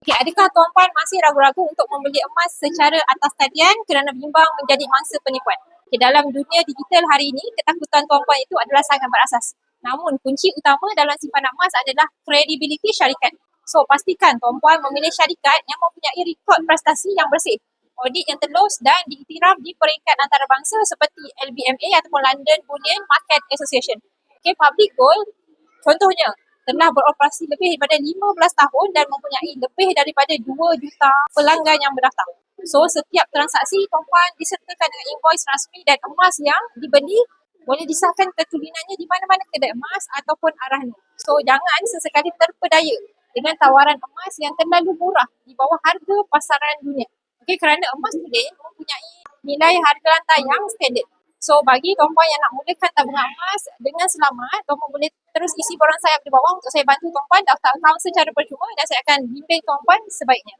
Okay, adakah tuan-puan masih ragu-ragu untuk membeli emas secara atas talian kerana bimbang menjadi mangsa penipuan? Okay, dalam dunia digital hari ini, ketakutan tuan-puan itu adalah sangat berasas. Namun, kunci utama dalam simpanan emas adalah kredibiliti syarikat. So, pastikan tuan-puan memilih syarikat yang mempunyai rekod prestasi yang bersih, audit yang telus dan diiktiraf di peringkat antarabangsa seperti LBMA ataupun London Bullion Market Association. Okay, Public Gold, contohnya, telah beroperasi lebih daripada 15 tahun dan mempunyai lebih daripada 2 juta pelanggan yang berdaftar. So, setiap transaksi tuan-puan disertakan dengan invoice rasmi dan emas yang dibeli boleh disahkan ketulinannya di mana-mana kedai emas ataupun arahan. So, jangan sesekali terpedaya dengan tawaran emas yang terlalu murah di bawah harga pasaran dunia. Okay, kerana emas today mempunyai nilai harga lantai yang standard. So, bagi tuan-puan yang nak mulakan tabungan emas dengan selamat, tuan-puan boleh terus isi borang saya di bawah untuk saya bantu tuan-puan daftar akaun secara percuma dan saya akan bimbing tuan-puan sebaiknya.